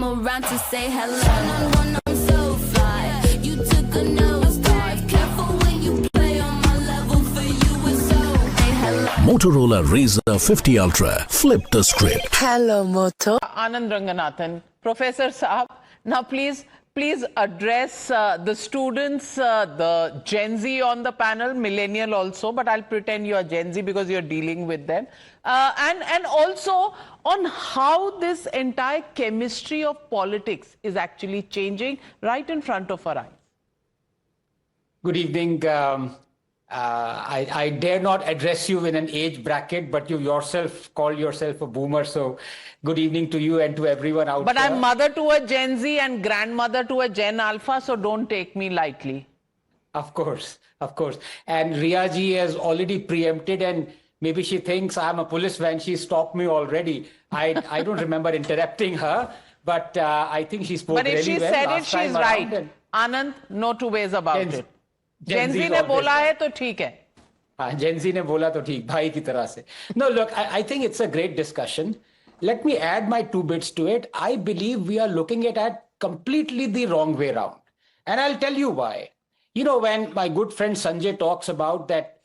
come around to say hello. One, I'm so fly. You took a nosedive. Careful when you play on my level. For you it's so. Hey, hello. Motorola Razr 50 Ultra. Flip the script. Hello, Moto. Anand Ranganathan, Professor Saab, now please address the students, the Gen Z on the panel, millennial also, but I'll pretend you are Gen Z because you're dealing with them. And also on how this entire chemistry of politics is actually changing right in front of our eyes. Good evening. I dare not address you in an age bracket, but you yourself call yourself a boomer. So good evening to you and to everyone out there. But I'm mother to a Gen Z and grandmother to a Gen Alpha, so don't take me lightly. Of course, of course. And Riya ji has already preempted, and maybe she thinks I'm a police van. She stopped me already. I don't remember interrupting her, but I think she spoke really well. But if she said it, she's right. Anand, no two ways about it. Gen Z ने बोला है तो ठीक है. Gen Z ने बोला तो ठीक, भाई की तरह से. No, look, I think it's a great discussion. Let me add my 2 bits to it. I believe we are looking at completely the wrong way around. And I'll tell you why. You know, when my good friend Sanjay talks about that,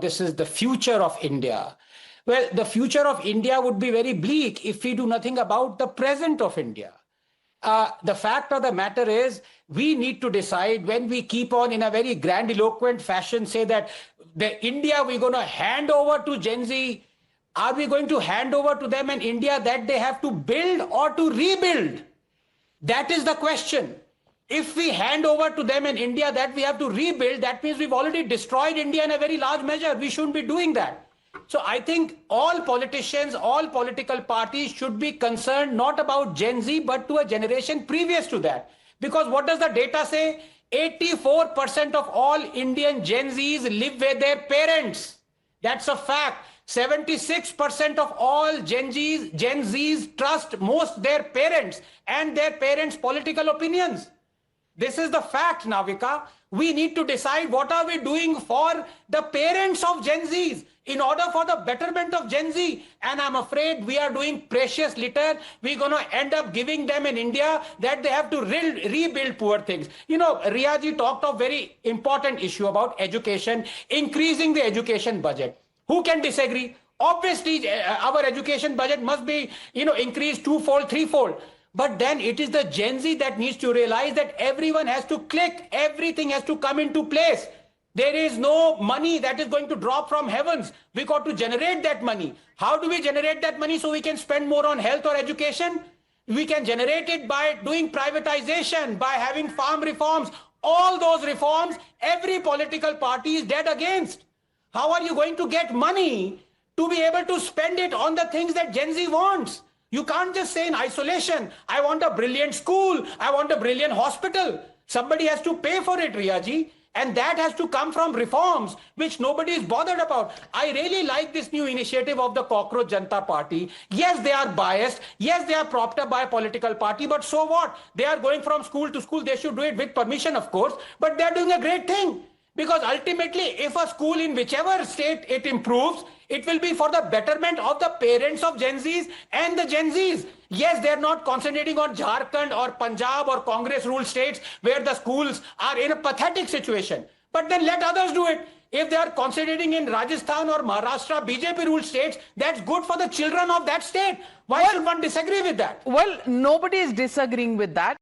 this is the future of India. Well, the future of India would be very bleak if we do nothing about the present of India. The fact of the matter is, we need to decide when we keep on in a very grandiloquent fashion say that the India we're going to hand over to Gen Z. Are we going to hand over to them an India that they have to build or to rebuild? That is the question. If we hand over to them an India that we have to rebuild, that means we've already destroyed India in a very large measure. We shouldn't be doing that. So I think all politicians, all political parties should be concerned not about Gen Z, but to a generation previous to that. Because what does the data say? 84% of all Indian Gen Zs live with their parents. That's a fact. 76% of all Gen Zs trust most their parents and their parents' political opinions. This is the fact, Navika. We need to decide what are we doing for the parents of Gen Zs in order for the betterment of Gen Z. And I'm afraid we are doing precious litter. We're going to end up giving them in India that they have to rebuild poor things. You know, Riyaji talked of very important issue about education, increasing the education budget. Who can disagree? Obviously, our education budget must be, increased 2-fold, 3-fold. But then it is the Gen Z that needs to realize that everyone has to click. Everything has to come into place. There is no money that is going to drop from heavens. We got to generate that money. How do we generate that money so we can spend more on health or education? We can generate it by doing privatization, by having farm reforms. All those reforms, every political party is dead against. How are you going to get money to be able to spend it on the things that Gen Z wants? You can't just say in isolation, I want a brilliant school, I want a brilliant hospital. Somebody has to pay for it, Riyaji. And that has to come from reforms, which nobody is bothered about. I really like this new initiative of the Cockroach Janata Party. Yes, they are biased. Yes, they are propped up by a political party. But so what? They are going from school to school. They should do it with permission, of course. But they are doing a great thing. Because ultimately, if a school in whichever state it improves, it will be for the betterment of the parents of Gen Zs and the Gen Zs. Yes, they're not concentrating on Jharkhand or Punjab or Congress-ruled states where the schools are in a pathetic situation. But then let others do it. If they are concentrating in Rajasthan or Maharashtra, BJP-ruled states, that's good for the children of that state. Why should one disagree with that? Well, nobody is disagreeing with that.